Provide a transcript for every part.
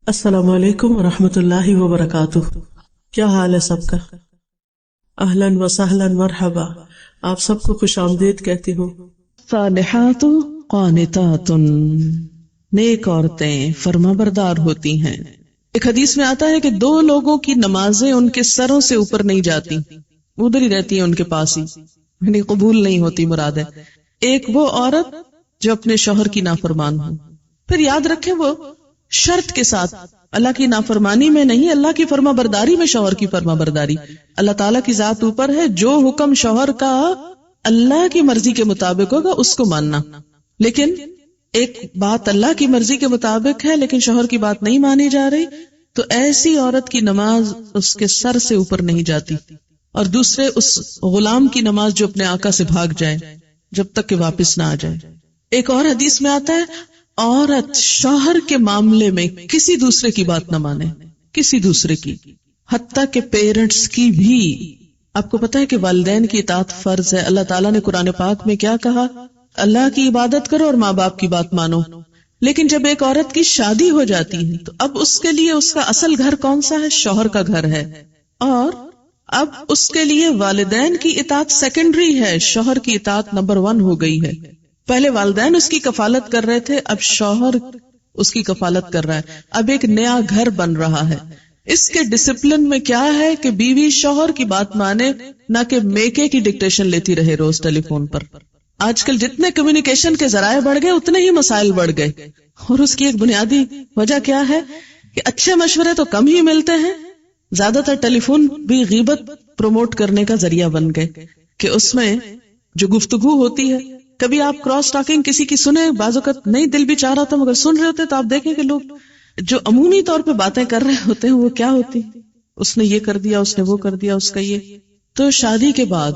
السلام علیکم ورحمۃ اللہ وبرکاتہ. کیا حال ہے سب کا؟ اہلاً و سہلاً مرحبا. آپ سب کو خوش آمدید کہتی ہوں. صالحات قانتات، نیک عورتیں فرما بردار ہوتی ہیں. ایک حدیث میں آتا ہے کہ دو لوگوں کی نمازیں ان کے سروں سے اوپر نہیں جاتی، ادھر ہی رہتی ہیں ان کے پاس ہی، یعنی قبول نہیں ہوتی. مراد ہے ایک وہ عورت جو اپنے شوہر کی نافرمان ہو. پھر یاد رکھیں وہ شرط کے ساتھ، اللہ کی نافرمانی میں نہیں، اللہ کی فرما برداری میں شوہر کی فرما برداری. اللہ تعالیٰ کی ذات اوپر ہے، جو حکم شوہر کا اللہ کی مرضی کے مطابق ہوگا اس کو ماننا. لیکن ایک بات اللہ کی مرضی کے مطابق ہے لیکن شوہر کی بات نہیں مانی جا رہی، تو ایسی عورت کی نماز اس کے سر سے اوپر نہیں جاتی. اور دوسرے اس غلام کی نماز جو اپنے آقا سے بھاگ جائے جب تک کہ واپس نہ آ جائے. ایک اور حدیث میں آتا ہے عورت شوہر کے معاملے میں کسی دوسرے کی بات نہ مانے، کسی دوسرے کی، حتیٰ کہ پیرنٹس کی بھی. آپ کو پتا ہے کہ والدین کی اطاعت فرض ہے. اللہ تعالیٰ نے قرآن پاک میں کیا کہا؟ اللہ کی عبادت کرو اور ماں باپ کی بات مانو. لیکن جب ایک عورت کی شادی ہو جاتی ہے تو اب اس کے لیے اس کا اصل گھر کون سا ہے؟ شوہر کا گھر ہے. اور اب اس کے لیے والدین کی اطاعت سیکنڈری ہے، شوہر کی اطاعت نمبر 1 ہو گئی ہے. پہلے والدین اس کی کفالت کر رہے تھے، اب شوہر اس کی کفالت کر رہا ہے. اب ایک نیا گھر بن رہا ہے. اس کے ڈسپلن میں کیا ہے کہ بیوی شوہر کی بات مانے، نہ کہ میکے کی ڈکٹیشن لیتی رہے روز ٹیلی فون پر. آج کل جتنے کمیونیکیشن کے ذرائع بڑھ گئے اتنے ہی مسائل بڑھ گئے. اور اس کی ایک بنیادی وجہ کیا ہے کہ اچھے مشورے تو کم ہی ملتے ہیں. زیادہ تر ٹیلی فون بھی غیبت پروموٹ کرنے کا ذریعہ بن گئے کہ اس میں جو گفتگو ہوتی ہے، کبھی آپ کراس ٹاکنگ کسی کی سنیں، بعض اوقات نہیں دل بھی چاہ رہا تھا مگر سن رہے ہوتے تو آپ دیکھیں کہ لوگ جو عمومی طور پہ باتیں کر رہے ہوتے ہیں وہ کیا ہوتی، اس نے یہ کر دیا، اس نے وہ کر دیا، اس کا یہ. تو شادی کے بعد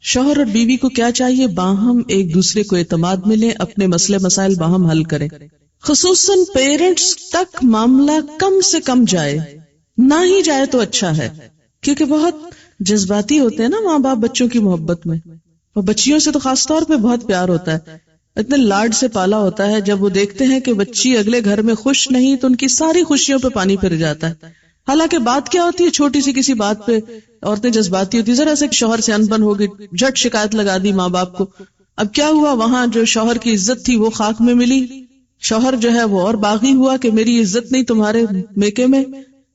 شوہر اور بیوی کو کیا چاہیے؟ باہم ایک دوسرے کو اعتماد ملے، اپنے مسئلے مسائل باہم حل کریں. خصوصاً پیرنٹس تک معاملہ کم سے کم جائے، نہ ہی جائے تو اچھا ہے، کیونکہ بہت جذباتی ہوتے ہیں نا ماں باپ بچوں کی محبت میں. اور بچیوں سے تو خاص طور پہ بہت پیار ہوتا ہے، اتنے لاڈ سے پالا ہوتا ہے. جب وہ دیکھتے ہیں کہ بچی اگلے گھر میں خوش نہیں تو ان کی ساری خوشیوں پہ پانی پھر جاتا ہے. حالانکہ بات کیا ہوتی ہے، چھوٹی سی کسی بات پہ عورتیں جذباتی ہوتی، ذرا سے شوہر سے انبن ہو گئی، جھٹ شکایت لگا دی ماں باپ کو. اب کیا ہوا؟ وہاں جو شوہر کی عزت تھی وہ خاک میں ملی، شوہر جو ہے وہ اور باغی ہوا کہ میری عزت نہیں تمہارے میکے میں.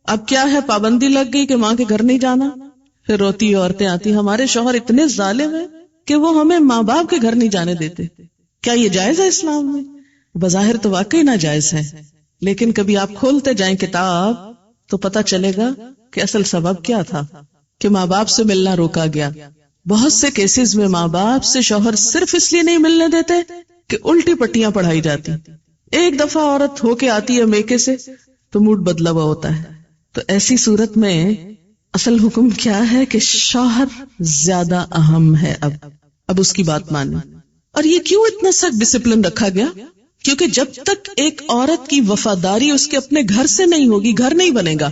اب کیا ہے؟ پابندی لگ گئی کہ ماں کے گھر نہیں جانا. پھر روتی عورتیں آتی، ہمارے شوہر اتنے ظالم ہیں کہ وہ ہمیں ماں باپ کے گھر نہیں جانے دیتے. کیا یہ جائز ہے اسلام میں؟ بظاہر تو واقعی ناجائز ہے، لیکن کبھی آپ کھولتے جائیں کتاب تو پتہ چلے گا کہ اصل سبب کیا تھا کہ ماں باپ سے ملنا روکا گیا. بہت سے کیسز میں ماں باپ سے شوہر صرف اس لیے نہیں ملنے دیتے کہ الٹی پٹیاں پڑھائی جاتی. ایک دفعہ عورت ہو کے آتی ہے میکے سے تو موڈ بدلا ہوا ہوتا ہے. تو ایسی صورت میں اصل حکم کیا ہے کہ شوہر زیادہ اہم ہے. اب اس کی بات مانیں. اور یہ کیوں اتنا سخت ڈسپلن رکھا گیا؟ کیونکہ جب تک ایک عورت کی وفاداری اس کے اپنے گھر سے نہیں ہوگی، گھر نہیں بنے گا.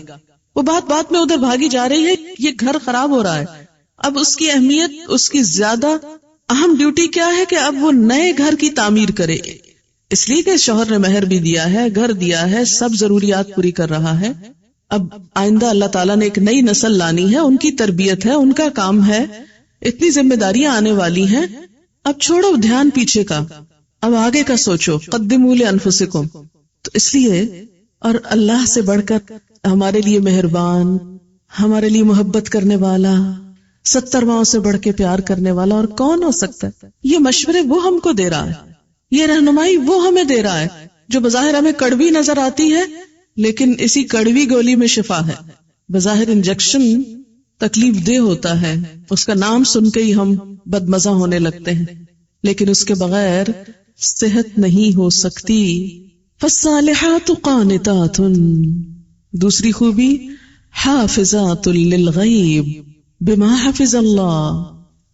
وہ بات میں ادھر بھاگی جا رہی ہے، یہ گھر خراب ہو رہا ہے. اب اس کی اہمیت، اس کی زیادہ اہم ڈیوٹی کیا ہے کہ اب وہ نئے گھر کی تعمیر کرے. اس لیے کہ شوہر نے مہر بھی دیا ہے، گھر دیا ہے، سب ضروریات پوری کر رہا ہے. اب آئندہ اللہ تعالیٰ نے ایک نئی نسل لانی ہے، ان کی تربیت ہے، ان کا کام ہے، اتنی ذمہ داریاں آنے والی ہیں. اب چھوڑو دھیان پیچھے کا، اب آگے کا سوچو. قدموا لانفسکم. تو اس لیے اور اللہ سے بڑھ کر ہمارے لیے مہربان، ہمارے لیے محبت کرنے والا، 70 ماؤں سے بڑھ کے پیار کرنے والا اور کون ہو سکتا ہے؟ یہ مشورے وہ ہم کو دے رہا ہے، یہ رہنمائی وہ ہمیں دے رہا ہے، جو بظاہر ہمیں کڑوی نظر آتی ہے لیکن اسی کڑوی گولی میں شفا ہے. بظاہر انجیکشن تکلیف دہ ہوتا ہے، اس کا نام سن کے ہی ہم بدمزہ ہونے لگتے ہیں، لیکن اس کے بغیر صحت نہیں ہو سکتی. فالصالحات قانتات. دوسری خوبی حافظات للغیب بما حفظ اللہ.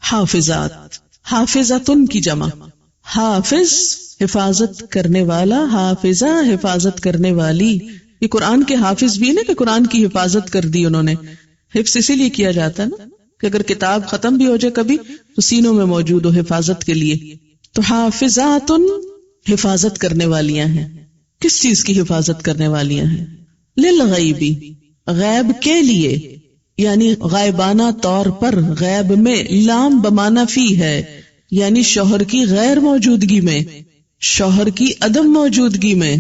حافظات، حافظتن کی جمع. حافظ حفاظت کرنے والا، حافظہ حفاظت کرنے والی. یہ قرآن کے حافظ بھی نا کہ قرآن کی حفاظت کر دی انہوں نے. حفظ اسی لیے کیا جاتا ہے نا کہ اگر کتاب ختم بھی ہو جائے کبھی تو سینوں میں موجود ہو حفاظت کے لیے. تو حافظات حفاظت کرنے والیاں ہیں. کس چیز کی حفاظت کرنے والیاں ہیں؟ للغیبی، غیب کے لیے، یعنی غائبانہ طور پر غیب میں، لام بمانا فی ہے، یعنی شوہر کی غیر موجودگی میں، شوہر کی عدم موجودگی میں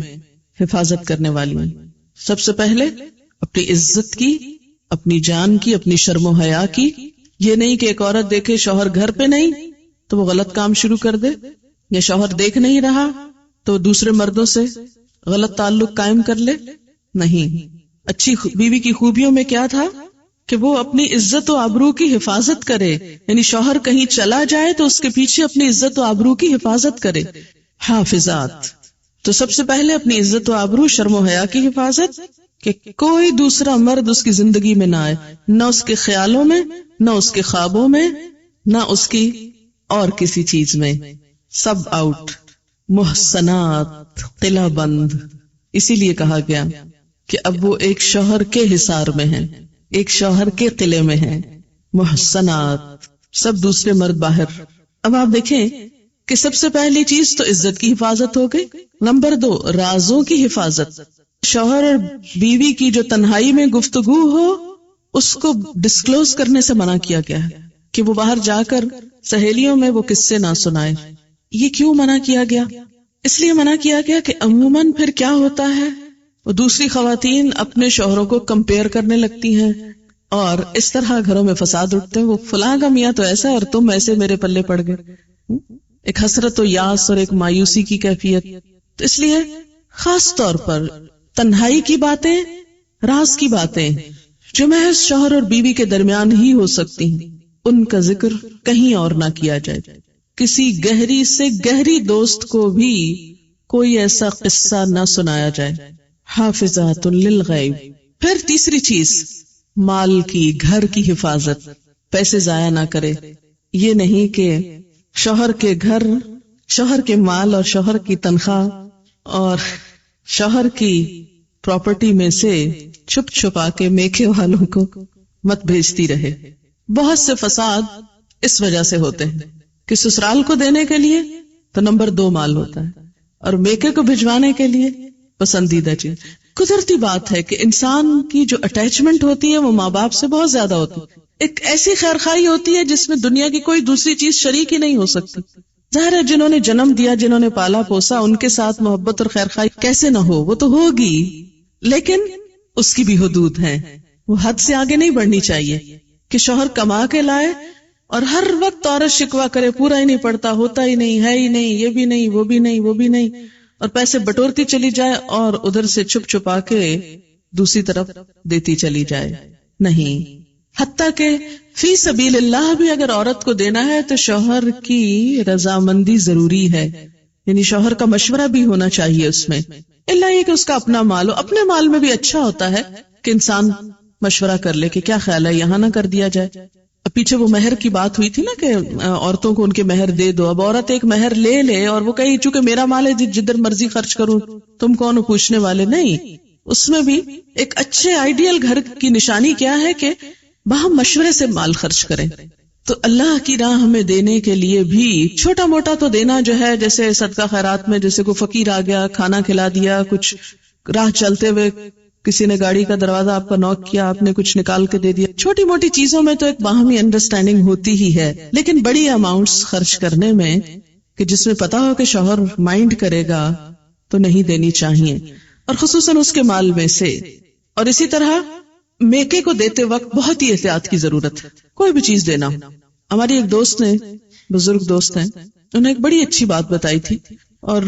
حفاظت کرنے والی ہیں۔ سب سے پہلے اپنی عزت کی، اپنی جان کی، اپنی شرم و حیا کی۔ یہ نہیں کہ ایک عورت دیکھے شوہر گھر پہ نہیں تو وہ غلط کام شروع کر دے، یا شوہر دیکھ نہیں رہا تو دوسرے مردوں سے غلط تعلق قائم کر لے۔ نہیں، اچھی بیوی کی خوبیوں میں کیا تھا کہ وہ اپنی عزت و آبرو کی حفاظت کرے، یعنی شوہر کہیں چلا جائے تو اس کے پیچھے اپنی عزت و آبرو کی حفاظت کرے۔ حافظات، تو سب سے پہلے اپنی عزت و آبرو، شرم و حیا کی حفاظت، کہ کوئی دوسرا مرد اس کی زندگی میں نہ آئے، نہ اس کے خیالوں میں، نہ اس کے خوابوں میں، نہ اس کی اور کسی چیز میں، سب آؤٹ۔ محسنات، قلعہ بند، اسی لیے کہا گیا کہ اب وہ ایک شوہر کے حصار میں ہیں، ایک شوہر کے قلعے میں ہیں۔ محسنات، سب دوسرے مرد باہر۔ اب آپ دیکھیں کہ سب سے پہلی چیز تو عزت کی حفاظت ہو گئی۔ نمبر 2، رازوں کی حفاظت۔ شوہر اور بیوی کی جو تنہائی میں گفتگو ہو اس کو ڈسکلوز کرنے سے منع کیا گیا ہے، کہ وہ باہر جا کر سہیلیوں میں وہ قصے نہ سنائے۔ یہ کیوں منع کیا گیا؟ اس لیے منع کیا گیا کہ عموماً پھر کیا ہوتا ہے، وہ دوسری خواتین اپنے شوہروں کو کمپیئر کرنے لگتی ہیں اور اس طرح گھروں میں فساد اٹھتے ہیں۔ وہ فلاں کا میاں تو ایسا اور تم ایسے میرے پلے پڑ گئے، ایک حسرت و یاس اور ایک مایوسی کی کیفیت۔ تو اس لیے خاص طور پر تنہائی کی باتیں، راز کی باتیں جو محض شوہر اور بیوی کے درمیان ہی ہو سکتی ہیں، ان کا ذکر کہیں اور نہ کیا جائے۔ کسی گہری سے گہری دوست کو بھی کوئی ایسا قصہ نہ سنایا جائے۔ حافظات للغیب۔ پھر تیسری چیز، مال کی، گھر کی حفاظت، پیسے ضائع نہ کرے۔ یہ نہیں کہ شوہر کے گھر، شوہر کے مال اور شوہر کی تنخواہ اور شوہر کی پراپرٹی میں سے چھپ چھپا کے میکے والوں کو مت بھیجتی رہے۔ بہت سے فساد اس وجہ سے ہوتے ہیں کہ سسرال کو دینے کے لیے تو نمبر 2 مال ہوتا ہے، اور میکے کو بھجوانے کے لیے پسندیدہ چیز۔ قدرتی بات ہے کہ انسان کی جو اٹیچمنٹ ہوتی ہے وہ ماں باپ سے بہت زیادہ ہوتی ہے۔ ایک ایسی خیرخواہی ہوتی ہے جس میں دنیا کی کوئی دوسری چیز شریک ہی نہیں ہو سکتی۔ ظاہر ہے جنہوں نے جنم دیا، جنہوں نے پالا پوسا، ان کے ساتھ محبت اور خیرخواہی کیسے نہ ہو، وہ تو ہوگی، لیکن اس کی بھی حدود ہیں، وہ حد سے آگے نہیں بڑھنی چاہیے کہ شوہر کما کے لائے اور ہر وقت عورت شکوہ کرے، پورا ہی نہیں پڑتا، ہوتا ہی نہیں، ہے ہی نہیں، یہ بھی نہیں، وہ بھی نہیں، وہ بھی نہیں، اور پیسے بٹورتی چلی جائے اور ادھر سے چھپ چھپا کے دوسری طرف دیتی چلی جائے۔ نہیں، حتیٰ کہ فی سبیل اللہ بھی اگر عورت کو دینا ہے تو شوہر کی رضامندی ضروری ہے، یعنی شوہر کا مشورہ بھی ہونا چاہیے اس میں۔ اللہ یہ کہ اس کا اپنا مال ہو، اپنے مال میں بھی اچھا ہوتا ہے کہ انسان مشورہ کر لے کہ کیا خیال ہے، یہاں نہ کر دیا جائے۔ اب پیچھے وہ مہر کی بات ہوئی تھی نا کہ عورتوں کو ان کے مہر دے دو۔ اب عورت ایک مہر لے لے اور وہ کہے چونکہ میرا مال ہے جدھر مرضی خرچ کروں، تم کون ہو پوچھنے والے؟ نہیں، اس میں بھی ایک اچھے آئیڈیل گھر کی نشانی کیا ہے کہ باہم مشورے سے مال خرچ کریں۔ تو اللہ کی راہ میں دینے کے لیے بھی چھوٹا موٹا تو دینا جو ہے، جیسے صدقہ خیرات میں جیسے کوئی فقیر آ گیا کھانا کھلا دیا، کچھ راہ چلتے ہوئے کسی نے گاڑی کا دروازہ آپ کا نوک کیا، آپ نے کچھ نکال کے دے دیا، چھوٹی موٹی چیزوں میں تو ایک باہمی انڈرسٹینڈنگ ہوتی ہی ہے، لیکن بڑی اماؤنٹس خرچ کرنے میں کہ جس میں پتا ہو کہ شوہر مائنڈ کرے گا تو نہیں دینی چاہیے، اور خصوصاً اس کے مال میں سے۔ اور اسی طرح میکے کو دیتے وقت بہت ہی احتیاط کی ضرورت ہے، کوئی بھی چیز دینا۔ ہماری ایک دوست نے، بزرگ دوست ہیں، انہوں نے ایک بڑی اچھی بات بتائی تھی، اور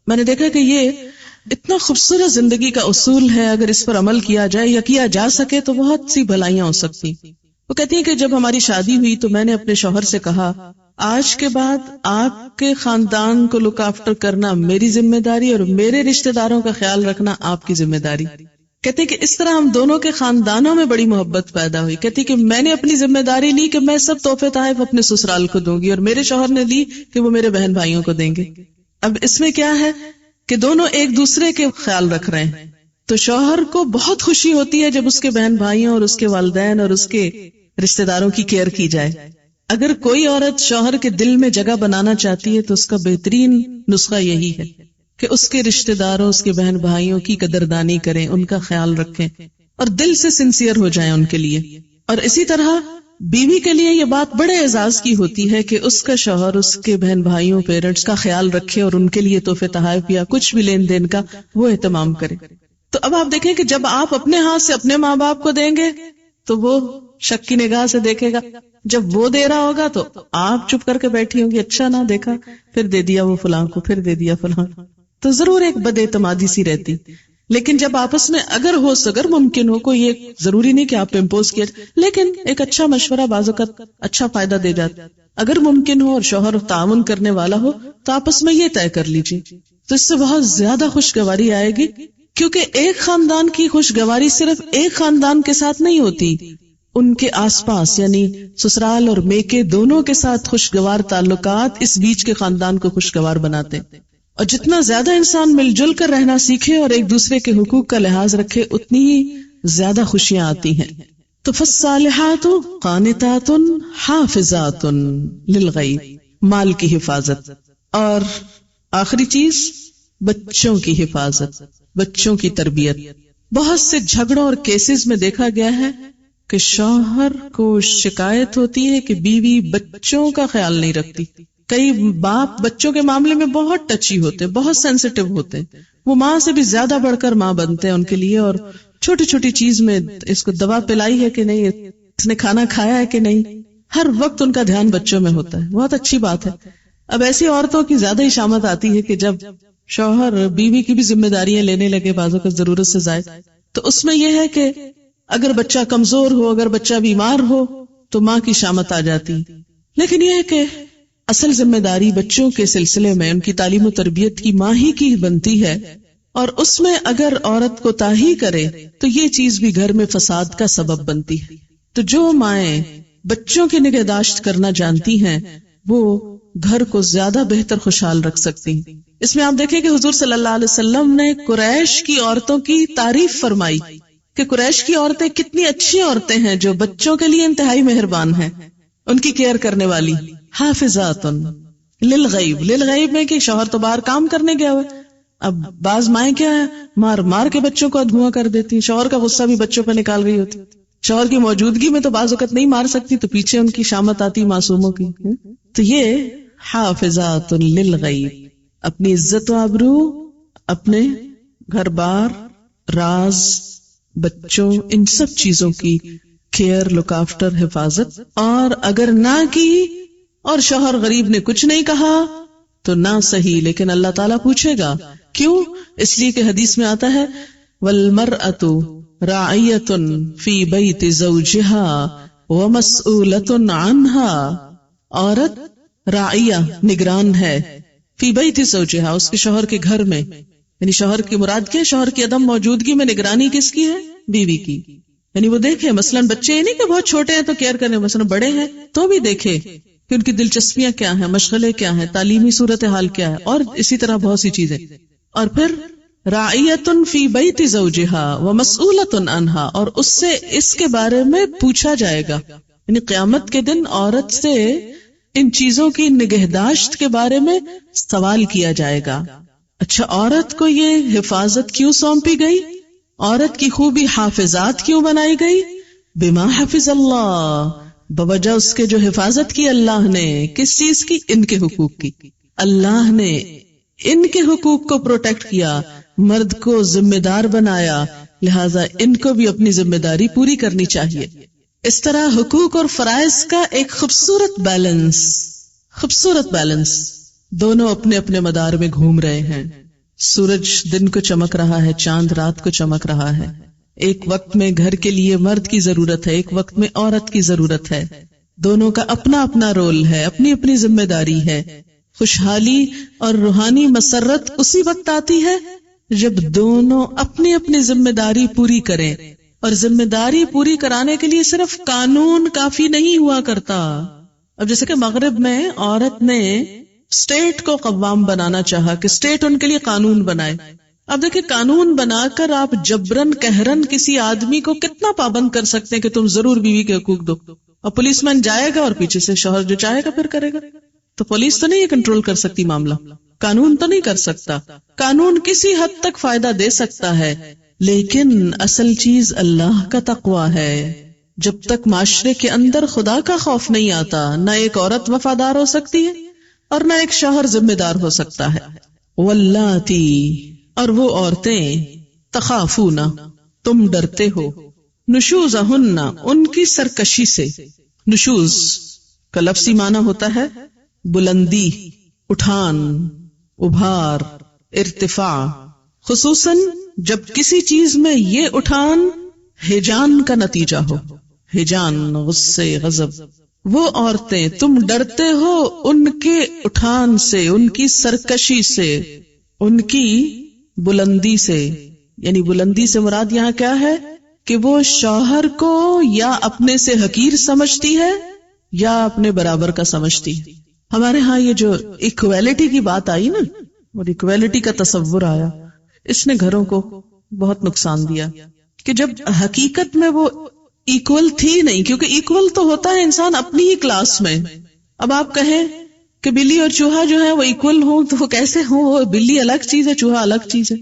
میں نے دیکھا کہ یہ اتنا خوبصورت زندگی کا اصول ہے، اگر اس پر عمل کیا جائے یا کیا جا سکے تو بہت سی بھلائیاں ہو سکتی۔ وہ کہتی ہیں کہ جب ہماری شادی ہوئی تو میں نے اپنے شوہر سے کہا، آج کے بعد آپ کے خاندان کو لک آفٹر کرنا میری ذمہ داری اور میرے رشتہ داروں کا خیال رکھنا آپ کی ذمہ داری۔ کہتے کہ اس طرح ہم دونوں کے خاندانوں میں بڑی محبت پیدا ہوئی۔ کہتی کہ میں نے اپنی ذمہ داری لی کہ میں سب تحفے تحائف اپنے سسرال کو دوں گی، اور میرے شوہر نے لی کہ وہ میرے بہن بھائیوں کو دیں گے۔ اب اس میں کیا ہے کہ دونوں ایک دوسرے کے خیال رکھ رہے ہیں، تو شوہر کو بہت خوشی ہوتی ہے جب اس کے بہن بھائیوں اور اس کے والدین اور اس کے رشتہ داروں کی کیئر کی جائے۔ اگر کوئی عورت شوہر کے دل میں جگہ بنانا چاہتی ہے تو اس کا بہترین نسخہ یہی ہے کہ اس کے رشتہ داروں، اس کے بہن بھائیوں کی قدردانی کریں، ان کا خیال رکھیں اور دل سے سنسیئر ہو جائیں ان کے لیے. اور اسی طرح بیوی کے لیے یہ بات بڑے اعزاز کی ہوتی ہے کہ اس کا شوہر اس کے بہن بھائیوں، پیرنٹس کا خیال رکھے اور ان کے لیے تحفے تحائف یا کچھ بھی لین دین کا وہ اہتمام کرے. تو اب آپ دیکھیں کہ جب آپ اپنے ہاتھ سے اپنے ماں باپ کو دیں گے تو وہ شک کی نگاہ سے دیکھے گا، جب وہ دے رہا ہوگا تو آپ چپ کر کے بیٹھی ہوں گی، اچھا نہ دیکھا، پھر دے دیا وہ فلاں کو، پھر دے دیا فلاں. تو ضرور ایک بد اعتمادی سی رہتی. لیکن جب آپس میں اگر ممکن ہو، کوئی ایک ضروری نہیں کہ آپ پہ امپوز کیا، لیکن ایک اچھا مشورہ بعض اوقات اچھا فائدہ دے جاتا. اگر ممکن ہو اور شوہر تعاون کرنے والا ہو تو آپس میں یہ طے کر لیجیے، تو اس سے بہت زیادہ خوشگواری آئے گی. کیونکہ ایک خاندان کی خوشگواری صرف ایک خاندان کے ساتھ نہیں ہوتی، ان کے آس پاس یعنی سسرال اور میکے دونوں کے ساتھ خوشگوار تعلقات اس بیچ کے خاندان کو خوشگوار بناتے. اور جتنا زیادہ انسان مل جل کر رہنا سیکھے اور ایک دوسرے کے حقوق کا لحاظ رکھے، اتنی ہی زیادہ خوشیاں آتی ہیں. تو فالصالحات قانتات حافظات للغیب، مال کی حفاظت. اور آخری چیز بچوں کی حفاظت، بچوں کی تربیت. بہت سے جھگڑوں اور کیسز میں دیکھا گیا ہے کہ شوہر کو شکایت ہوتی ہے کہ بیوی بچوں کا خیال نہیں رکھتی. کئی باپ بچوں کے معاملے میں بہت ٹچی ہوتے، بہت سینسیٹیو ہوتے، وہ ماں سے بھی زیادہ بڑھ کر ماں بنتے ہیں ان کے لیے. اور چھوٹی چھوٹی چیز میں اس کو دوا پلائی ہے کہ نہیں، اس نے کھانا کھایا ہے کہ نہیں، ہر وقت ان کا دھیان بچوں میں ہوتا ہے. بہت اچھی بات ہے. اب ایسی عورتوں کی زیادہ ہی شامت آتی ہے کہ جب شوہر بیوی کی بھی ذمہ داریاں لینے لگے بعضوں کا ضرورت سے زائد، تو اس میں یہ ہے کہ اگر بچہ کمزور ہو، اگر بچہ بیمار ہو تو ماں کی شامت آ جاتی. لیکن یہ ہے کہ اصل ذمہ داری بچوں کے سلسلے میں ان کی تعلیم و تربیت کی ماں ہی کی بنتی ہے، اور اس میں اگر عورت کو تاہی کرے تو یہ چیز بھی گھر میں فساد کا سبب بنتی ہے. تو جو مائیں بچوں کی نگہداشت کرنا جانتی ہیں وہ گھر کو زیادہ بہتر خوشحال رکھ سکتی ہیں. اس میں آپ دیکھیں کہ حضور صلی اللہ علیہ وسلم نے قریش کی عورتوں کی تعریف فرمائی کہ قریش کی عورتیں کتنی اچھی عورتیں ہیں جو بچوں کے لیے انتہائی مہربان ہیں، ان کی کیئر کرنے والی. حافظات للغیب، للغیب میں کہ شوہر تو باہر کام کرنے گیا ہوئے. اب بعض مائیں کیا ہے، مار مار کے بچوں کو دھواں کر دیتی، شوہر کا غصہ بھی بچوں پہ نکال رہی ہوتی. شوہر کی موجودگی میں تو بعض وقت نہیں مار سکتی تو پیچھے ان کی شامت آتی معصوموں کی. تو یہ حافظات للغیب، اپنی عزت و آبرو، اپنے گھر بار، راز، بچوں، ان سب چیزوں کی کیئر، لک آفٹر، حفاظت. اور اگر نہ کی اور شوہر غریب نے کچھ نہیں کہا تو نہ صحیح، لیکن اللہ تعالیٰ پوچھے گا. کیوں؟ اس لیے کہ حدیث میں آتا ہے وَالْمَرْأَةُ رَاعِيَةٌ فِي بَيْتِ زَوْجِهَا وَمَسْئُولَةٌ عَنْهَا، عورت راعیہ، نگران ہے، فی بیت زوجہا، اس کے شوہر کے گھر میں. یعنی شوہر کی مراد کیا؟ شوہر کی عدم موجودگی میں نگرانی کس کی ہے؟ بیوی کی. یعنی وہ دیکھے مثلا بچے ہی نہیں کہ بہت چھوٹے ہیں تو کیئر کریں، مثلا بڑے ہیں تو بھی دیکھے کہ ان کی دلچسپیاں کیا ہیں، مشغلے کیا ہیں، تعلیمی صورتحال کیا ہے، اور اسی طرح بہت سی چیزیں. اور پھر راعیۃ فی بیت زوجہا ومسئولۃ عنہا، اور اس سے اس کے بارے میں پوچھا جائے گا. یعنی قیامت کے دن عورت سے ان چیزوں کی نگہداشت کے بارے میں سوال کیا جائے گا. اچھا، عورت کو یہ حفاظت کیوں سونپی گئی؟ عورت کی خوبی حافظات کیوں بنائی گئی؟ بما حفظ اللہ، بوجہ اس کے جو حفاظت کی اللہ نے. کس چیز کی؟ ان کے حقوق کی. اللہ نے ان کے حقوق کو پروٹیکٹ کیا، مرد کو ذمہ دار بنایا، لہذا ان کو بھی اپنی ذمہ داری پوری کرنی چاہیے. اس طرح حقوق اور فرائض کا ایک خوبصورت بیلنس، دونوں اپنے اپنے مدار میں گھوم رہے ہیں. سورج دن کو چمک رہا ہے، چاند رات کو چمک رہا ہے. ایک وقت میں گھر کے لیے مرد کی ضرورت ہے، ایک وقت میں عورت کی ضرورت ہے. دونوں کا اپنا اپنا رول ہے، اپنی اپنی ذمہ داری ہے. خوشحالی اور روحانی مسرت اسی وقت آتی ہے جب دونوں اپنی اپنی ذمہ داری پوری کریں. اور ذمہ داری پوری کرانے کے لیے صرف قانون کافی نہیں ہوا کرتا. اب جیسے کہ مغرب میں عورت نے اسٹیٹ کو قوام بنانا چاہا کہ اسٹیٹ ان کے لیے قانون بنائے. اب دیکھیں قانون بنا کر آپ جبرن قہرن کسی آدمی کو کتنا پابند کر سکتے ہیں کہ تم ضرور بیوی کے حقوق دو، اور پولیس مین جائے گا اور پیچھے سے شوہر جو چاہے گا پھر کرے گا. تو پولیس تو نہیں کنٹرول کر سکتی معاملہ. قانون تو نہیں کر سکتا. قانون کسی حد تک فائدہ دے سکتا ہے، لیکن اصل چیز اللہ کا تقوی ہے. جب تک معاشرے کے اندر خدا کا خوف نہیں آتا، نہ ایک عورت وفادار ہو سکتی ہے اور نہ ایک شوہر ذمہ دار ہو سکتا ہے. واللاتی، اور وہ عورتیں، تخافون، تم ڈرتے ہو، نشوزہن، ان کی سرکشی سے. نشوز کا لفظی معنی ہوتا ہے بلندی، اٹھان، ابھار، ارتفاع. خصوصاً جب کسی چیز میں یہ اٹھان ہیجان کا نتیجہ ہو، ہیجان، غصے، غضب. وہ عورتیں تم ڈرتے ہو ان کے اٹھان سے، ان کی سرکشی سے، ان کی بلندی سے. یعنی بلندی سے مراد یہاں کیا ہے کہ وہ شوہر کو یا اپنے سے حقیر سمجھتی ہے یا اپنے برابر کا سمجھتی ہے. ہمارے ہاں یہ جو ایکویلٹی کی بات آئی نا، اور ایکویلٹی کا تصور آیا، اس نے گھروں کو بہت نقصان دیا کہ جب حقیقت میں وہ ایکول تھی نہیں. کیونکہ ایکول تو ہوتا ہے انسان اپنی ہی کلاس میں. اب آپ کہیں کہ بلی اور چوہا جو ہے وہ ایکول ہوں تو وہ کیسے ہوں؟ وہ بلی الگ چیز ہے، چوہا الگ چیز ہے،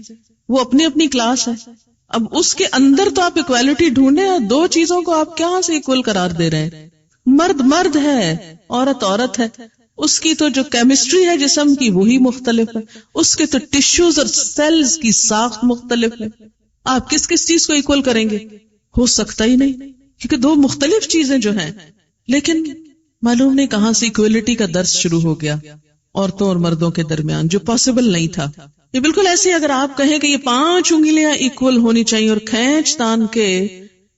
وہ اپنی اپنی کلاس ہے. اب اس کے اندر تو آپ ایکویلٹی ڈھونڈیں، اور دو چیزوں کو آپ کہاں سے ایکول قرار دے رہے ہیں؟ مرد مرد ہے، عورت عورت ہے. اس کی تو جو کیمسٹری ہے جسم کی وہی مختلف ہے، اس کے تو ٹشوز اور سیلز کی ساخت مختلف ہے. آپ کس کس چیز کو ایکول کریں گے؟ ہو سکتا ہی نہیں، کیونکہ دو مختلف چیزیں جو ہیں. لیکن معلوم نہیں کہاں سے ایکویلٹی کا درس شروع ہو گیا عورتوں اور مردوں کے درمیان، جو پاسبل نہیں تھا. یہ بالکل ایسے اگر آپ کہیں کہ یہ 5 انگلیاں ایکول ہونی چاہیے اور کھینچ تان کے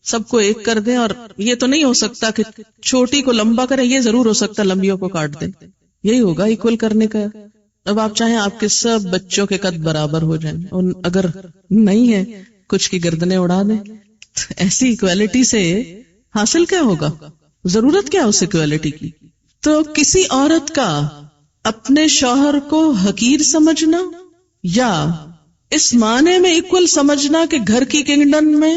سب کو ایک کر دیں، اور یہ تو نہیں ہو سکتا کہ چھوٹی کو لمبا کرے، یہ ضرور ہو سکتا لمبیوں کو کاٹ دیں. یہی ہوگا ایکول کرنے کا. اب آپ چاہیں آپ کے سب بچوں کے قد برابر ہو جائیں، اور اگر نہیں ہے کچھ کی گردنیں اڑا دیں. ایسی ایکویلٹی سے حاصل کیا ہوگا؟ ضرورت کیا اس ایکویلٹی کی؟ تو کسی عورت کا اپنے شوہر کو حقیر سمجھنا یا اس معنی میں ایکول سمجھنا کہ گھر کی کنگڈم میں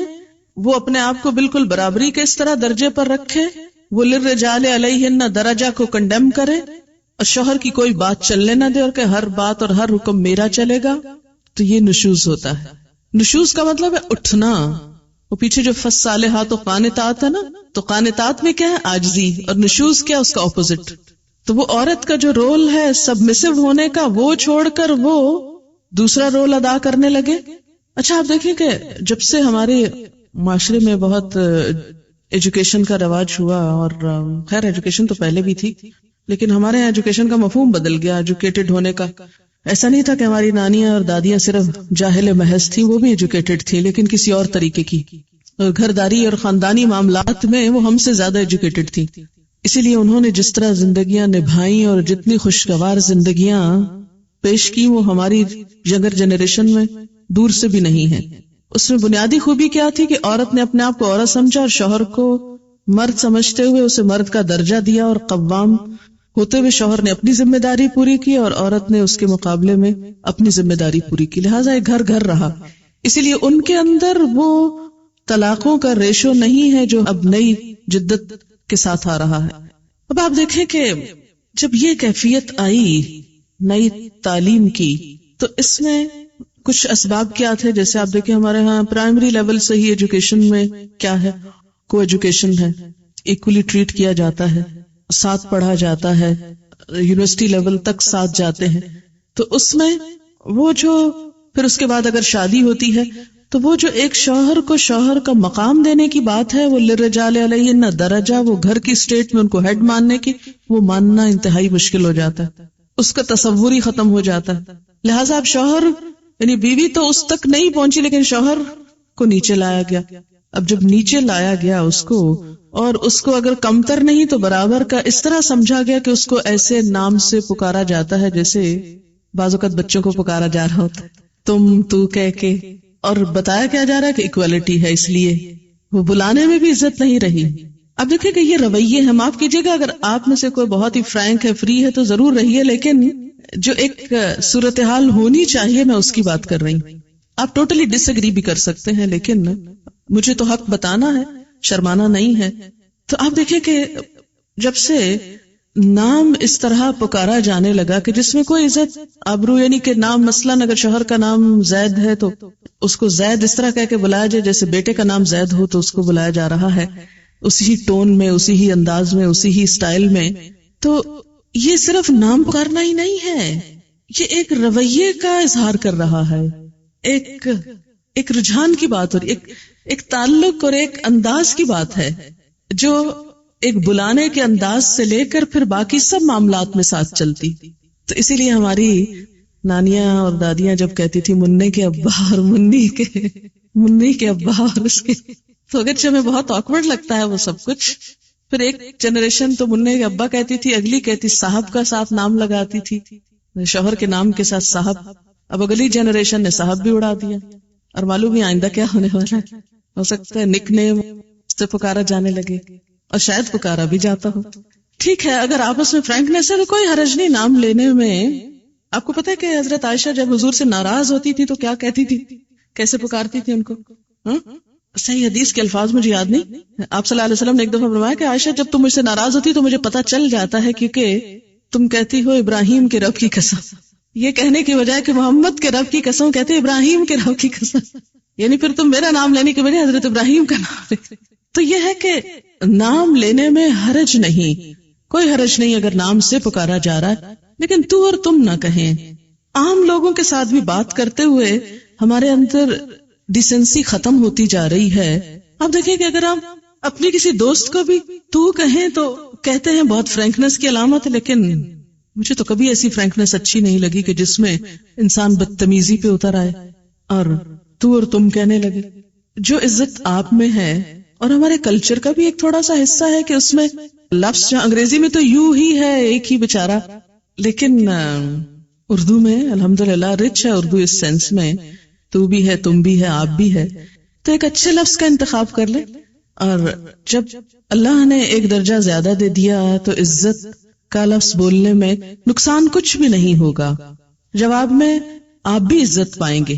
وہ اپنے آپ کو بالکل برابری کے اس طرح درجے پر رکھے، وہ للرجال علیہن درجہ کو کنڈیم کرے اور شوہر کی کوئی بات چلنے نہ دے اور کہ ہر بات اور ہر حکم میرا چلے گا، تو یہ نشوز ہوتا ہے. نشوز کا مطلب ہے اٹھنا. وہ پیچھے جو فالصالحات و قانتات ہے نا، تو قانتات میں کیا ہے؟ عاجزی. اور نشوز کیا؟ اس کا اپوزٹ. تو وہ عورت کا جو رول ہے سبمسو ہونے کا، وہ چھوڑ کر وہ دوسرا رول ادا کرنے لگے. اچھا آپ دیکھیں کہ جب سے ہمارے معاشرے میں بہت ایجوکیشن کا رواج ہوا، اور خیر ایجوکیشن تو پہلے بھی تھی، لیکن ہمارے یہاں ایجوکیشن کا مفہوم بدل گیا ایجوکیٹڈ ہونے کا. ایسا نہیں تھا کہ ہماری نانیاں اور دادیاں صرف جاہل محض تھیں، وہ بھی ایجوکیٹڈ تھی لیکن کسی اور طریقے کی. اور گھرداری اور خاندانی معاملات میں وہ ہم سے زیادہ ایجوکیٹڈ تھی. اسی لیے انہوں نے جس طرح زندگیاں نبھائیں اور جتنی خوشگوار زندگیاں پیش کی، وہ ہماری ینگر جنریشن میں دور سے بھی نہیں ہے. اس میں بنیادی خوبی کیا تھی کہ عورت نے اپنے آپ کو عورت سمجھا اور شوہر کو مرد سمجھتے ہوئے اسے مرد کا درجہ دیا، اور قوام ہوتے ہوئے شوہر نے اپنی ذمہ داری پوری کی اور عورت نے اس کے مقابلے میں اپنی ذمہ داری پوری کی. لہٰذا ایک گھر گھر رہا. اسی لیے ان کے اندر وہ طلاقوں کا ریشو نہیں ہے جو اب نئی جدت کے ساتھ آ رہا ہے. اب آپ دیکھیں کہ جب یہ کیفیت آئی نئی تعلیم کی، تو اس میں کچھ اسباب کیا تھے. جیسے آپ دیکھیں ہمارے ہاں پرائمری لیول سے ہی ایجوکیشن میں کیا ہے؟ کو ایجوکیشن ہے، ایکولی ٹریٹ کیا جاتا ہے، ساتھ پڑھا جاتا ہے، یونیورسٹی لیول تک ساتھ جاتے ہیں. تو اس میں وہ جو پھر اس کے بعد اگر شادی ہوتی ہے تو وہ جو ایک شوہر کو شوہر کا مقام دینے کی بات ہے، وہ للرجال علیہن درجہ، وہ گھر کی اسٹیٹ میں ان کو ہیڈ ماننے کی، وہ ماننا انتہائی مشکل ہو جاتا ہے. اس کا تصور ہی ختم ہو جاتا ہے. لہٰذا اب شوہر یعنی بیوی تو اس تک نہیں پہنچی، لیکن شوہر کو نیچے لایا گیا. اب جب نیچے لایا گیا اس کو، اور اس کو اگر کمتر نہیں تو برابر کا اس طرح سمجھا گیا کہ اس کو ایسے نام سے پکارا جاتا ہے جیسے بعض اوقات بچوں کو پکارا جا رہا ہوتا ہے، تم تو کہہ کے، اور بتایا کیا جا رہا ہے کہ ایکویلٹی ہے. اس لیے وہ بلانے میں بھی عزت نہیں رہی. اب دیکھیں کہ یہ رویے ہیں، معاف کیجیے گا اگر آپ میں سے کوئی بہت ہی فرینک ہے، فری ہے تو ضرور رہیے، لیکن جو ایک صورتحال ہونی چاہیے میں اس کی بات کر رہی ہوں. آپ ٹوٹلی ڈس ایگری بھی کر سکتے ہیں، لیکن مجھے تو حق بتانا ہے، شرمانا نہیں ہے. تو آپ دیکھیں کہ جب سے نام اس طرح پکارا جانے لگا کہ جس میں کوئی عزت آبرو، یعنی کہ نام مثلاً اگر شوہر کا نام زید ہے تو اس کو زید اس طرح کہہ کے بلایا جائے جیسے بیٹے کا نام زید ہو تو اس کو بلایا جا رہا ہے، اسی ہی ٹون میں، اسی ہی انداز میں، اسی ہی سٹائل میں. تو یہ صرف نام پکارنا ہی نہیں ہے، یہ ایک رویے کا اظہار کر رہا ہے، ایک رجحان کی بات، اور ایک تعلق اور ایک انداز کی بات ہے جو ایک بلانے کے انداز سے لے کر پھر باقی سب معاملات میں ساتھ چلتی. تو اسی لیے ہماری نانیاں اور دادیاں جب کہتی تھی مننے کے ابا اور منی کے ابا اور اس کے، تو اگرچہ ہمیں بہت آکورڈ لگتا ہے وہ سب کچھ، پھر ایک جنریشن تو مننے کے ابا کہتی تھی، اگلی کہتی صاحب کا ساتھ نام لگاتی تھی، شوہر کے نام کے ساتھ صاحب. اب اگلی جنریشن نے صاحب بھی اڑا دیا، اور معلوم ہی آئندہ کیا ہونے والا ہے. ہو سکتا ہے نک نیم سے پکارا جانے لگے، اور شاید پکارا بھی جاتا ہو. ٹھیک ہے، اگر آپس میں فرینکنیس ہے تو کوئی حرج نہیں نام لینے میں. آپ کو پتہ ہے کہ حضرت عائشہ جب حضور سے ناراض ہوتی تھی تو کیا کہتی تھی، کیسے پکارتی تھی ان کو؟ صحیح حدیث کے الفاظ مجھے یاد نہیں. آپ صلی اللہ علیہ وسلم نے ایک دفعہ فرمایا کہ عائشہ جب تم مجھ سے ناراض ہوتی تو مجھے پتہ چل جاتا ہے، کیونکہ تم کہتی ہو ابراہیم کے رب کی قسم، یہ کہنے کی بجائے کہ محمد کے رب کی قسم کہتے ابراہیم کے رب کی قسم، یعنی پھر تم میرا نام لینے کے بجائے حضرت ابراہیم کا نام لیتے. تو یہ ہے کہ نام لینے میں حرج نہیں، کوئی حرج نہیں اگر نام سے پکارا جا رہا ہے، لیکن تو اور تم نہ کہیں. عام لوگوں کے ساتھ بھی بات کرتے ہوئے ہمارے اندر ڈیسنسی ختم ہوتی جا رہی ہے. آپ دیکھیں کہ اگر ہم اپنی کسی دوست کو بھی تو کہیں تو کہتے ہیں بہت فرینکنس کی علامت ہے، لیکن مجھے تو کبھی ایسی فرینکنس اچھی نہیں لگی کہ جس میں انسان بدتمیزی پہ اتر آئے اور تو اور تم کہنے لگے. جو عزت آپ میں ہے، اور ہمارے کلچر کا بھی ایک تھوڑا سا حصہ ہے کہ اس میں لفظ جہاں انگریزی میں تو یو ہی ہے، ایک ہی بیچارہ، لیکن اردو میں الحمدللہ رچ ہے اردو اس سینس میں، تو بھی ہے، تم بھی ہے، آپ بھی ہے. تو ایک اچھے لفظ کا انتخاب کر لیں، اور جب اللہ نے ایک درجہ زیادہ دے دیا تو عزت کا لفظ بولنے میں نقصان کچھ بھی نہیں ہوگا. جواب میں آپ بھی عزت پائیں گے،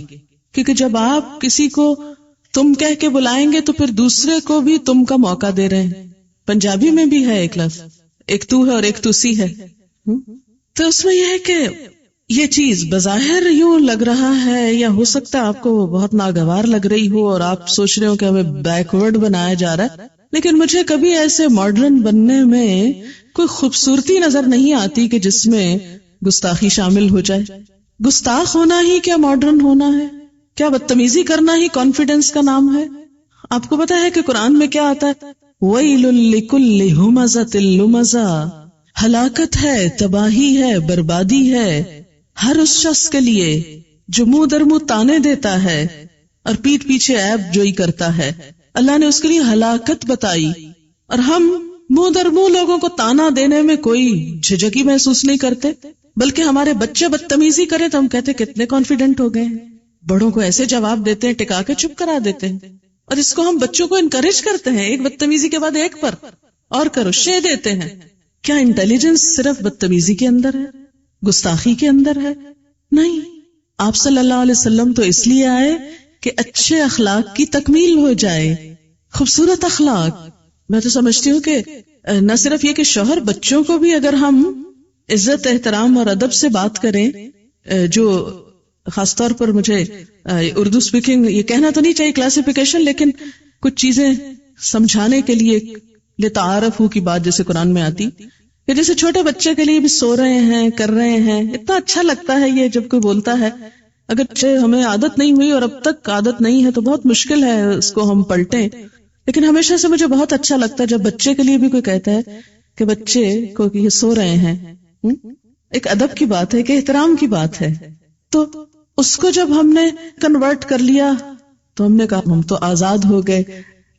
کیونکہ جب آپ کسی کو تم کہہ کے بلائیں گے تو پھر دوسرے کو بھی تم کا موقع دے رہے ہیں. پنجابی میں بھی ہے ایک لفظ، ایک تو ہے اور ایک تسی ہے. تو اس میں یہ ہے کہ یہ چیز بظاہر یوں لگ رہا ہے، یا ہو سکتا ہے آپ کو بہت ناگوار لگ رہی ہو اور آپ سوچ رہے ہو کہ ہمیں بیکورڈ بنایا جا رہا ہے، لیکن مجھے کبھی ایسے ماڈرن بننے میں کوئی خوبصورتی نظر نہیں آتی کہ جس میں گستاخی شامل ہو جائے. گستاخ ہونا ہی کیا ماڈرن ہونا ہے؟ کیا بدتمیزی کرنا ہی کانفیڈنس کا نام ہے؟ آپ کو پتا ہے کہ قرآن میں کیا آتا ہے؟ وَيْلٌ لِكُلِّ ہُمَزَةٍ لُمَزَةٍ، ہلاکت ہے، تباہی ہے، بربادی ہے ہر اس شخص کے لیے جو منہ در منہ تانے دیتا ہے اور پیٹھ پیچھے عیب جوئی کرتا ہے. اللہ نے اس کے لیے ہلاکت بتائی، اور ہم منہ در منہ لوگوں کو تانا دینے میں کوئی جھجک ہی محسوس نہیں کرتے، بلکہ ہمارے بچے بدتمیزی کریں تو ہم کہتے کتنے کانفیڈنٹ ہو گئے ہیں. بڑوں کو ایسے جواب دیتے ہیں، ٹکا کے چپ کرا دیتے ہیں، اور اس کو ہم بچوں کو انکریج کرتے ہیں، ایک بدتمیزی کے بعد ایک پر اور کرو شے دیتے ہیں. کیا انٹیلیجنس صرف بدتمیزی کے اندر ہے، گستاخی کے اندر ہے؟ نہیں. آپ صلی اللہ علیہ وسلم تو اس لیے آئے کہ اچھے اخلاق کی تکمیل ہو جائے، خوبصورت اخلاق. میں تو سمجھتی ہوں کہ نہ صرف یہ کہ شوہر، بچوں کو بھی اگر ہم عزت، احترام اور ادب سے بات کریں، جو خاص طور پر مجھے اردو سپیکنگ یہ کہنا تو نہیں چاہیے کلاسیفیکیشن، لیکن کچھ چیزیں سمجھانے کے لیے لتعارف ہو کی بات جیسے قرآن میں آتی کہ جیسے چھوٹے بچے کے لیے بھی سو رہے ہیں، کر رہے ہیں، اتنا اچھا لگتا ہے یہ جب کوئی بولتا ہے. اگر ہمیں عادت نہیں ہوئی اور اب تک عادت نہیں ہے تو بہت مشکل ہے اس کو ہم پلٹیں، لیکن ہمیشہ سے مجھے بہت اچھا لگتا ہے جب بچے کے لیے بھی کوئی کہتا ہے کہ بچے کو یہ سو رہے ہیں. ایک ادب کی بات ہے، کہ احترام کی بات ہے. تو اس کو جب ہم نے کنورٹ کر لیا تو ہم نے کہا ہم تو آزاد ہو گئے.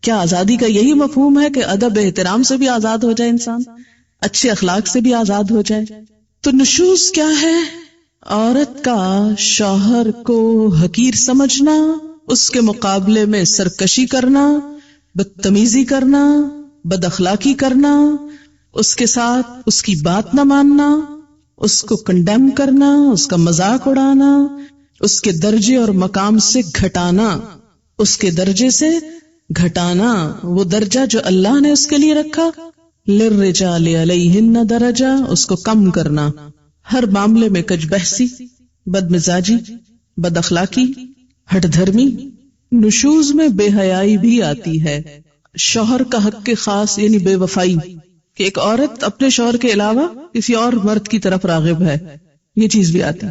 کیا آزادی کا یہی مفہوم ہے کہ ادب احترام سے بھی آزاد ہو جائے انسان، اچھے اخلاق سے بھی آزاد ہو جائے؟ تو نشوز کیا ہے؟ عورت کا شوہر کو حقیر سمجھنا، اس کے مقابلے میں سرکشی کرنا، بدتمیزی کرنا، بد اخلاقی کرنا، اس کے ساتھ اس کی بات نہ ماننا، اس کو کنڈیم کرنا، اس کا مذاق اڑانا، اس کے درجے اور مقام سے گھٹانا، اس کے درجے سے گھٹانا، وہ درجہ جو اللہ نے اس کے لیے رکھا للرجال علیہن درجہ، اس کو کم کرنا، ہر معاملے میں کج بحثی، بد مزاجی، بد اخلاقی، ہٹ دھرمی، نشوز میں بے حیائی بھی آتی ہے، شوہر کا حق کے خاص یعنی بے وفائی، کہ ایک عورت اپنے شوہر کے علاوہ کسی اور مرد کی طرف راغب ہے، یہ چیز بھی آتی،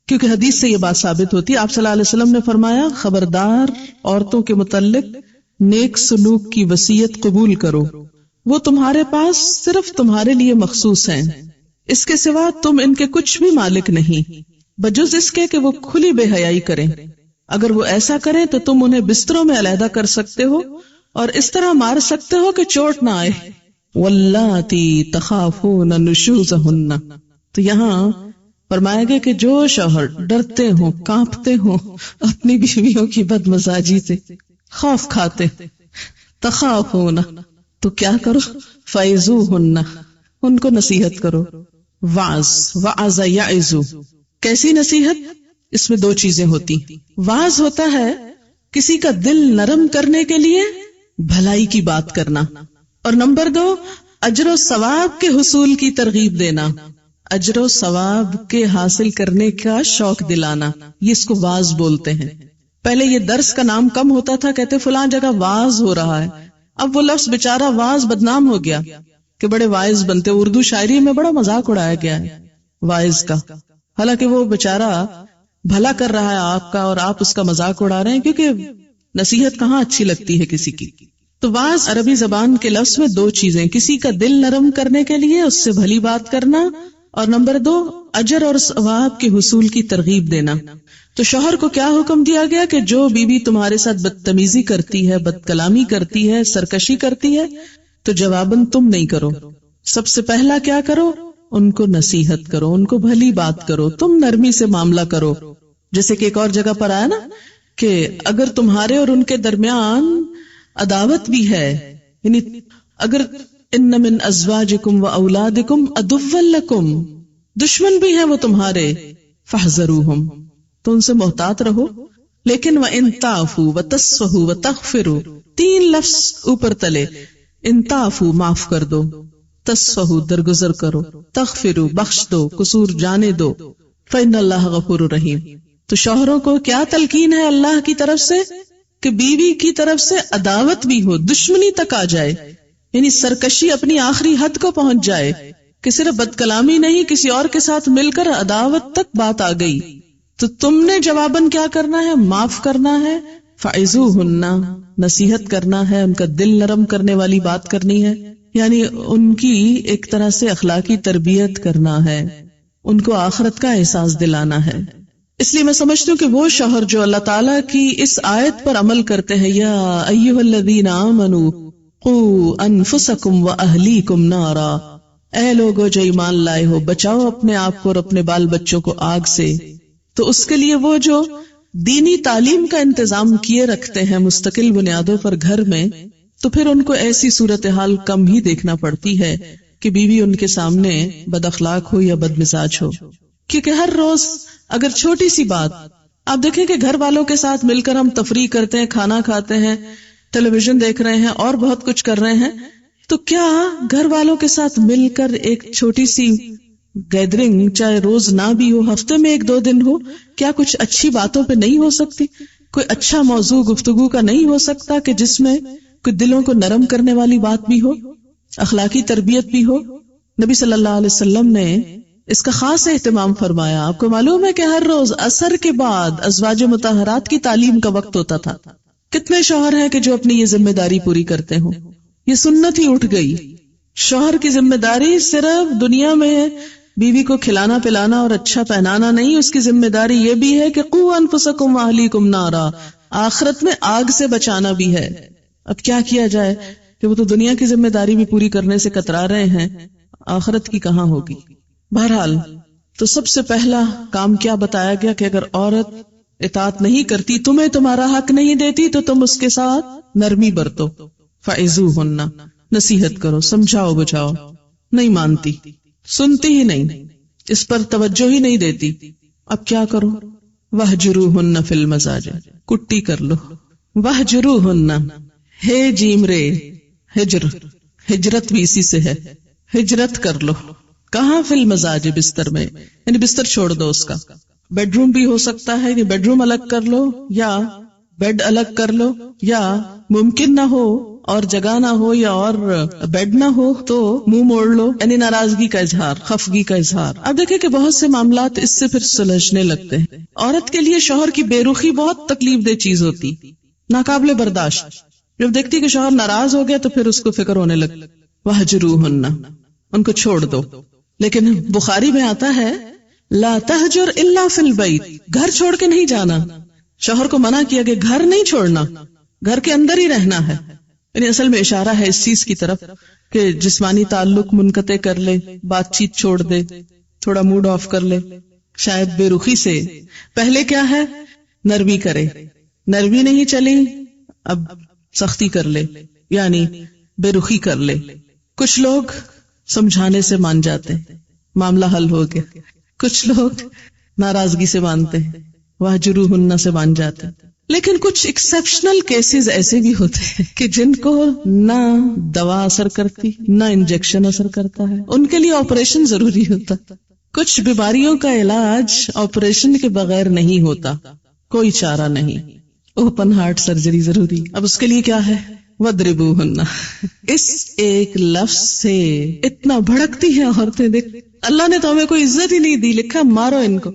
کیونکہ حدیث سے یہ بات ثابت ہوتی ہے۔ آپ صلی اللہ علیہ وسلم نے فرمایا خبردار عورتوں کے متعلق نیک سلوک کی وصیت قبول کرو، وہ تمہارے پاس صرف تمہارے لیے مخصوص ہیں، اس کے سوا تم ان کے کچھ بھی مالک نہیں، بجز اس کے کہ وہ کھلی بے حیائی کریں، اگر وہ ایسا کریں تو تم انہیں بستروں میں علیحدہ کر سکتے ہو اور اس طرح مار سکتے ہو کہ چوٹ نہ آئے۔ واللاتی تخافون نشوزہن، تو یہاں فرمایا گیا کہ جو شوہر ڈرتے ہوں کانپتے ہوں اپنی بیویوں کی بد مزاجی سے، خوف کھاتے، تخافون تو کیا کرو، فعظوہن ان کو نصیحت کرو، وعظ یعظ، کیسی نصیحت؟ اس میں دو چیزیں ہوتی، وعظ ہوتا ہے کسی کا دل نرم کرنے کے لیے بھلائی کی بات کرنا، اور نمبر 2 اجر و ثواب کے حصول کی ترغیب دینا، اجر و ثواب کے حاصل کرنے کا شوق دلانا، یہ اس کو واعظ بولتے ہیں۔ پہلے یہ درس کا نام کم ہوتا تھا، کہتے فلاں جگہ واعظ ہو رہا ہے، اب وہ لفظ بیچارہ واعظ بدنام ہو گیا کہ بڑے واعظ بنتے، اردو شاعری میں بڑا مذاق اڑایا گیا ہے واعظ کا، حالانکہ وہ بیچارہ بھلا کر رہا ہے آپ کا اور آپ اس کا مذاق اڑا رہے ہیں، کیونکہ نصیحت کہاں اچھی لگتی ہے کسی کی۔ تو واعظ عربی زبان کے لفظ میں دو چیزیں، کسی کا دل نرم کرنے کے لیے اس سے بھلی بات کرنا، اور نمبر 2 اجر اور ثواب کے حصول کی ترغیب دینا۔ تو شوہر کو کیا حکم دیا گیا کہ جو بیوی تمہارے ساتھ بدتمیزی کرتی ہے، بد کلامی کرتی ہے، سرکشی کرتی ہے، تو جواباً تم نہیں کرو، سب سے پہلا کیا کرو، ان کو نصیحت کرو، ان کو بھلی بات کرو، تم نرمی سے معاملہ کرو۔ جیسے کہ ایک اور جگہ پر آیا نا کہ اگر تمہارے اور ان کے درمیان عداوت بھی ہے، یعنی اگر ان من ازواجکم و اولادکم عدوا لکم، دشمن بھی ہیں وہ تمہارے، فاحذروہم، تو ان سے محتاط رہو، لیکن وان تعفوا وتصفحوا وتغفروا، 3 لفظ اوپر تلے، ان تعفوا معاف کر دو، تصفحوا درگزر کرو، تغفروا بخش دو، قصور جانے دو، فإن اللہ غفور رحیم۔ تو شوہروں کو کیا تلقین ہے اللہ کی طرف سے کہ بیوی کی طرف سے عداوت بھی ہو، دشمنی تک آ جائے، یعنی سرکشی اپنی آخری حد کو پہنچ جائے کہ صرف بد کلامی نہیں، کسی اور کے ساتھ مل کر عداوت تک بات آ گئی، تو تم نے جواباً کیا کرنا ہے، معاف کرنا ہے، فعظوہن، نصیحت کرنا ہے، ان کا دل نرم کرنے والی بات کرنی ہے، یعنی ان کی ایک طرح سے اخلاقی تربیت کرنا ہے، ان کو آخرت کا احساس دلانا ہے۔ اس لیے میں سمجھتی ہوں کہ وہ شوہر جو اللہ تعالیٰ کی اس آیت پر عمل کرتے ہیں، یا ایھا الذین آمنوا قوا انفسکم واہلیکم نارا، اے لوگو جو ایمان لائے ہو، بچاؤ اپنے آپ کو اور اپنے بال بچوں کو آگ سے، تو اس کے لیے وہ جو دینی تعلیم کا انتظام کیے رکھتے ہیں مستقل بنیادوں پر گھر میں، تو پھر ان کو ایسی صورتحال کم ہی دیکھنا پڑتی ہے کہ بیوی ان کے سامنے بد اخلاق ہو یا بد مزاج ہو، کیونکہ ہر روز اگر چھوٹی سی بات آپ دیکھیں کہ گھر والوں کے ساتھ مل کر ہم تفریح کرتے ہیں، کھانا کھاتے ہیں، ٹیلی ویژن دیکھ رہے ہیں اور بہت کچھ کر رہے ہیں، تو کیا گھر والوں کے ساتھ مل کر ایک چھوٹی سی گیدرنگ، چاہے روز نہ بھی ہو، ہفتے میں 1-2 دن ہو، کیا کچھ اچھی باتوں پہ نہیں ہو سکتی؟ کوئی اچھا موضوع گفتگو کا نہیں ہو سکتا کہ جس میں کوئی دلوں کو نرم کرنے والی بات بھی ہو، اخلاقی تربیت بھی ہو؟ نبی صلی اللہ علیہ وسلم نے اس کا خاص اہتمام فرمایا۔ آپ کو معلوم ہے کہ ہر روز عصر کے بعد ازواج مطہرات کی تعلیم کا وقت ہوتا تھا۔ کتنے شوہر ہیں کہ جو اپنی یہ ذمہ داری پوری کرتے ہوں؟ یہ سنت ہی اٹھ گئی۔ شوہر کی ذمہ داری صرف دنیا میں بیوی کو کھلانا پلانا اور اچھا پہنانا نہیں، اس کی ذمہ داری یہ بھی ہے کہ قوا انفسکم واہلیکم نارا، آخرت میں آگ سے بچانا بھی ہے۔ اب کیا کیا جائے کہ وہ تو دنیا کی ذمہ داری بھی پوری کرنے سے کترا رہے ہیں، آخرت کی کہاں ہوگی؟ بہرحال تو سب سے پہلا کام کیا بتایا گیا کہ اگر عورت اطاعت نہیں کرتی، تمہیں تمہارا حق نہیں دیتی، تو تم اس کے ساتھ نرمی برتو، فعظوہن، نصیحت کرو، سمجھاؤ بجھاؤ۔ نہیں مانتی، سنتی ہی نہیں، اس پر توجہ ہی نہیں دیتی، اب کیا کرو؟ وہجروہن فی المضاجع، کٹی کر لو۔ وہجروہن، ہے جیم رے، ہجر، ہجرت بھی اسی سے ہے، ہجرت کر لو. کہاں فی المزاج، بستر میں، یعنی بستر چھوڑ دو اس کا. بیڈ روم بھی ہو سکتا ہے، یعنی بیڈ روم الگ کر لو یا بیڈ الگ کر لو، یا ممکن نہ ہو اور جگہ نہ ہو یا اور بیڈ نہ ہو تو منہ موڑ لو، یعنی ناراضگی کا اظہار، خفگی کا اظہار. اب دیکھیں کہ بہت سے معاملات اس سے پھر سلجھنے لگتے ہیں. عورت کے لیے شوہر کی بے رخی بہت تکلیف دہ چیز ہوتی، ناقابل برداشت. جب دیکھتی کہ شوہر ناراض ہو گیا تو پھر اس کو فکر ہونے لگتی، وَہْجُرُوهُنَّ، ان کو چھوڑ دو. لیکن بخاری میں آتا ہے لا تہجر الا فی البیت، گھر چھوڑ کے نہیں جانا. شوہر کو منع کیا کہ گھر نہیں چھوڑنا، گھر کے اندر ہی رہنا ہے. یعنی اصل میں اشارہ ہے اس چیز کی طرف کہ جسمانی تعلق منقطع کر لے، بات چیت چھوڑ دے، تھوڑا موڈ آف کر لے، شاید بے رخی سے. پہلے کیا ہے، نرمی کرے، نرمی نہیں چلی اب سختی کر لے، یعنی بے رخی کر لے. کچھ لوگ سمجھانے سے مان جاتے ہیں، معاملہ حل ہو گیا. کچھ لوگ ناراضگی سے مانتے ہیں، وَہْجُرُوهُنَّ سے مان جاتے ہیں. لیکن کچھ ایکسیپشنل کیسز ایسے بھی ہوتے ہیں کہ جن کو نہ دوا اثر کرتی نہ انجیکشن اثر کرتا ہے، ان کے لیے آپریشن ضروری ہوتا. کچھ بیماریوں کا علاج آپریشن کے بغیر نہیں ہوتا، کوئی چارہ نہیں، اوپن ہارٹ سرجری ضروری. اب اس کے لیے کیا ہے، وَاضْرِبُوهُنَّ. اس ایک لفظ سے اتنا بھڑکتی ہیں عورتیں. دیکھ اللہ نے تو ہمیں کوئی عزت ہی نہیں دی، لکھا مارو ان کو.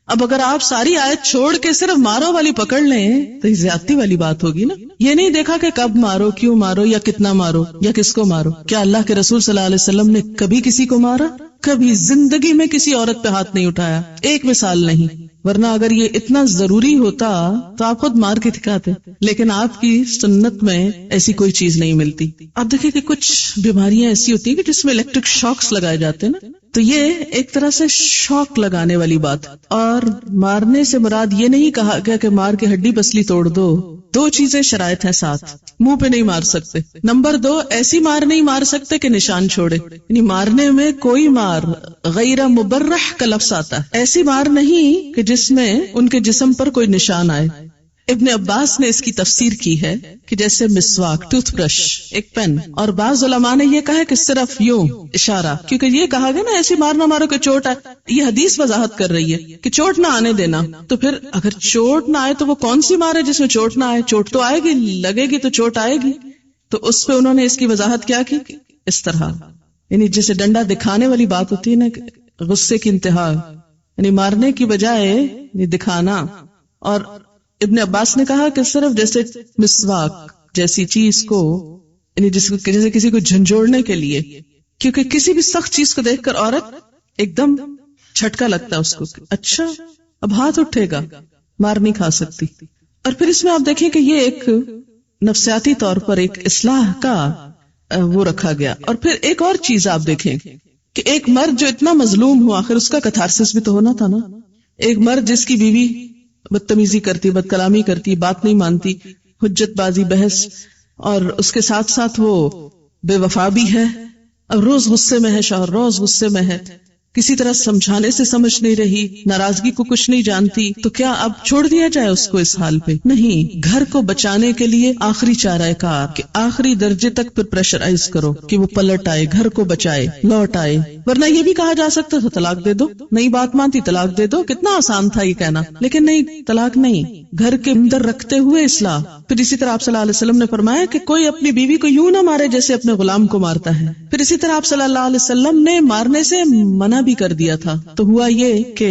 اب اگر آپ ساری آیت چھوڑ کے صرف مارو والی پکڑ لیں تو یہ زیادتی والی بات ہوگی نا. یہ نہیں دیکھا کہ کب مارو، کیوں مارو، یا کتنا مارو، یا کس کو مارو. کیا اللہ کے رسول صلی اللہ علیہ وسلم نے کبھی کسی کو مارا؟ کبھی زندگی میں کسی عورت پہ ہاتھ نہیں اٹھایا، ایک مثال نہیں. ورنہ اگر یہ اتنا ضروری ہوتا تو آپ خود مار کے دکھاتے، لیکن آپ کی سنت میں ایسی کوئی چیز نہیں ملتی. آپ دیکھیں کہ کچھ بیماریاں ایسی ہوتی ہیں کہ جس میں الیکٹرک شاکس لگائے جاتے ہیں نا، تو یہ ایک طرح سے شوق لگانے والی بات. اور مارنے سے مراد یہ نہیں کہا گیا کہ مار کے ہڈی پسلی توڑ دو. دو چیزیں شرائط ہیں ساتھ. منہ پہ نہیں مار سکتے. نمبر 2، ایسی مار نہیں مار سکتے کہ نشان چھوڑے، یعنی مارنے میں کوئی مار غیر مبرح کا لفظ آتا ہے، ایسی مار نہیں کہ جس میں ان کے جسم پر کوئی نشان آئے. ابن عباس نے اس کی تفسیر کی ہے کہ جیسے مسواک، ٹوتھ برش، ایک پین. اور بعض علماء نے یہ کہا کہ صرف یوں اشارہ، کیونکہ یہ کہا گیا نا ایسی مار نہ مارو کہ چوٹ آئے. یہ حدیث وضاحت کر رہی ہے کہ چوٹ نہ آنے دینا. تو پھر اگر چوٹ نہ آئے تو وہ کون سی مار ہے جس میں چوٹ نہ آئے؟ چوٹ تو آئے گی، لگے گی تو چوٹ آئے گی. تو اس پہ انہوں نے اس کی وضاحت کیا کی، اس طرح، یعنی جیسے ڈنڈا دکھانے والی بات ہوتی ہے نا، غصے کی انتہا، یعنی مارنے کی بجائے دکھانا. اور ابن عباس نے کہا کہ صرف جیسے مسواک جیسی چیز کو، یعنی جیسے کسی کو جھنجھوڑنے کے لیے، کیونکہ کسی بھی سخت چیز کو دیکھ کر عورت ایک دم جھٹکا لگتا ہے اس کو، اچھا اب ہاتھ اٹھے گا، مار نہیں کھا سکتی. اور پھر اس میں آپ دیکھیں کہ یہ ایک نفسیاتی طور پر ایک اصلاح کا وہ رکھا گیا. اور پھر ایک اور چیز آپ دیکھیں کہ ایک مرد جو اتنا مظلوم ہو، آخر اس کا کتھارسس بھی تو ہونا تھا نا. ایک مرد جس کی بیوی بدتمیزی کرتی، بد کلامی کرتی، بات نہیں مانتی، حجت بازی، بحث، اور اس کے ساتھ ساتھ وہ بے وفا بھی ہے، اب روز غصے میں ہے، شوہر روز غصے میں ہے، کسی طرح سمجھانے سے سمجھ نہیں رہی، ناراضگی کو کچھ نہیں جانتی. تو کیا اب چھوڑ دیا جائے اس کو اس حال پہ؟ نہیں. گھر کو بچانے کے لیے آخری چارہ کار کہ آخری درجے تک پھر پریشرائز کرو کہ وہ پلٹ آئے، گھر کو بچائے، لوٹ آئے. ورنہ یہ بھی کہا جا سکتا تھا طلاق دے دو، نہیں بات مانتی طلاق دے دو، کتنا آسان تھا یہ کہنا. لیکن نہیں، طلاق نہیں، گھر کے اندر رکھتے ہوئے اصلاح. پھر اسی طرح آپ صلی اللہ علیہ وسلم نے فرمایا کہ کوئی اپنی بیوی کو یوں نہ مارے جیسے اپنے غلام کو مارتا ہے. پھر اسی طرح آپ صلی اللہ علیہ وسلم نے مارنے سے منع بھی کر دیا تھا. تو ہوا یہ کہ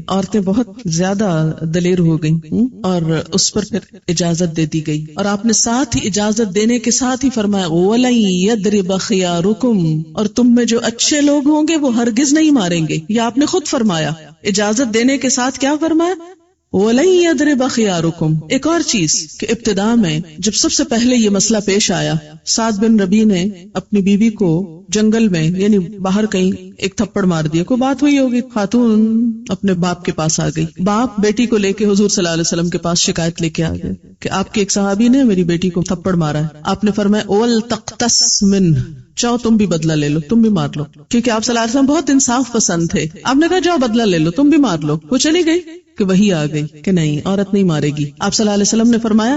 عورتیں بہت زیادہ دلیر ہو گئیں اور اس پر پھر اجازت دے دی گئی. اور آپ نے ساتھ ہی اجازت دینے کے ساتھ ہی فرمایا وَلَن يَضْرِبَ خِيَارُكُمْ، اور تم میں جو اچھے لوگ ہوں گے وہ ہرگز نہیں ماریں گے. یہ آپ نے خود فرمایا، اجازت دینے کے ساتھ کیا فرمایا، وَلَن يَضْرِبَ خِيَارُكُمْ. ایک اور چیز کہ ابتداء میں جب سب سے پہلے یہ مسئلہ پیش آیا، سعد بن ربی نے اپنی بیوی کو جنگل میں، یعنی باہر کہیں، ایک تھپڑ مار دیا. کوئی بات ہوئی ہوگی، خاتون اپنے باپ کے پاس آ گئی، باپ بیٹی کو لے کے حضور صلی اللہ علیہ وسلم کے پاس شکایت لے کے آ گئے کہ آپ کے ایک صحابی نے میری بیٹی کو تھپڑ مارا ہے. آپ نے فرمایا وَلْتَقْتَسْ مِنْهُ، چاہو تم بھی بدلہ لے لو، تم بھی مار لو. کیونکہ آپ صلی اللہ علیہ وسلم بہت انصاف پسند تھے. آپ نے کہا جاؤ بدلہ لے لو، تم بھی مار لو. وہ چلی گئی کہ وہی آ گئی کہ نہیں، عورت نہیں مارے گی. آپ صلی اللہ علیہ وسلم نے فرمایا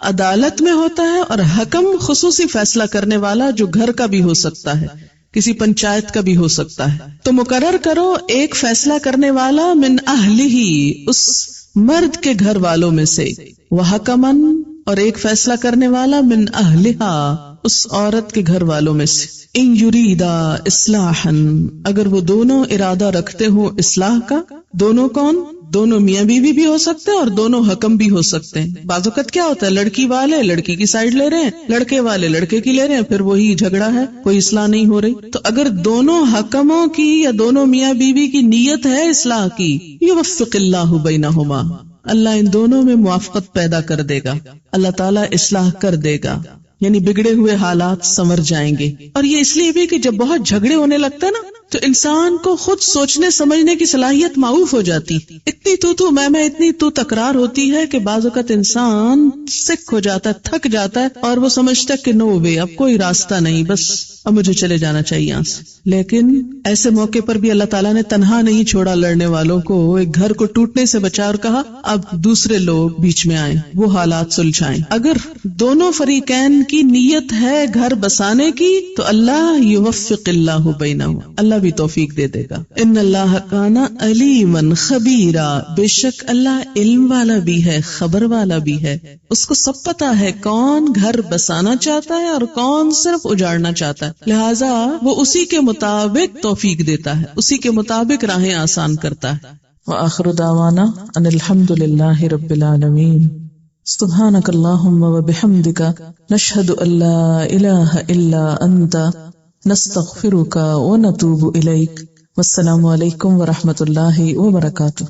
عدالت میں ہوتا ہے، اور حکم خصوصی فیصلہ کرنے والا جو گھر کا بھی ہو سکتا ہے، کسی پنچایت کا بھی ہو سکتا ہے. تو مقرر کرو ایک فیصلہ کرنے والا من اہلہ، اس مرد کے گھر والوں میں سے، وحکمن، اور ایک فیصلہ کرنے والا من اہلہا، اس عورت کے گھر والوں میں سے. ان یریدا اصلاحا، اگر وہ دونوں ارادہ رکھتے ہو اصلاح کا. دونوں کون؟ دونوں میاں بیوی بھی ہو سکتے ہیں اور دونوں حکم بھی ہو سکتے ہیں. بعض اوقات کیا ہوتا ہے، لڑکی والے لڑکی کی سائڈ لے رہے ہیں، لڑکے والے لڑکے کی لے رہے ہیں، پھر وہی جھگڑا ہے، کوئی اصلاح نہیں ہو رہی. تو اگر دونوں حکموں کی یا دونوں میاں بیوی کی نیت ہے اصلاح کی، یوفق اللہ بینہما، اللہ ان دونوں میں موافقت پیدا کر دے گا، اللہ تعالیٰ اصلاح کر دے گا، یعنی بگڑے ہوئے حالات سنور جائیں گے. اور یہ اس لیے بھی کہ جب بہت جھگڑے ہونے لگتا ہے نا، تو انسان کو خود سوچنے سمجھنے کی صلاحیت معوف ہو جاتی. اتنی تو میں اتنی تو تکرار ہوتی ہے کہ بعض اوقات انسان سک ہو جاتا ہے، تھک جاتا ہے، اور وہ سمجھتا ہے کہ نو وے، اب کوئی راستہ نہیں، بس اب مجھے چلے جانا چاہیے یہاں سے. لیکن ایسے موقع پر بھی اللہ تعالیٰ نے تنہا نہیں چھوڑا لڑنے والوں کو، ایک گھر کو ٹوٹنے سے بچا اور کہا اب دوسرے لوگ بیچ میں آئیں، وہ حالات سلجھائیں. اگر دونوں فریقین کی نیت ہے گھر بسانے کی تو اللہ یوفق اللہ بینہم، اللہ بھی توفیق دے دے گا. ان اللہ کان علیما خبیرا، بے شک اللہ علم والا بھی ہے، خبر والا بھی ہے. اس کو سب پتا ہے کون گھر بسانا چاہتا ہے اور کون صرف اجاڑنا چاہتا ہے، لہذا وہ اسی کے مطابق توفیق دیتا ہے، اسی کے مطابق راہیں آسان کرتا ہے. وآخر دعوانا ان الحمد للہ رب العالمین. سبحانک اللہم وبحمدک، نشہد ان لا الہ الا انت، نستغفرک ونتوب الیک. والسلام علیکم ورحمۃ اللہ وبرکاتہ.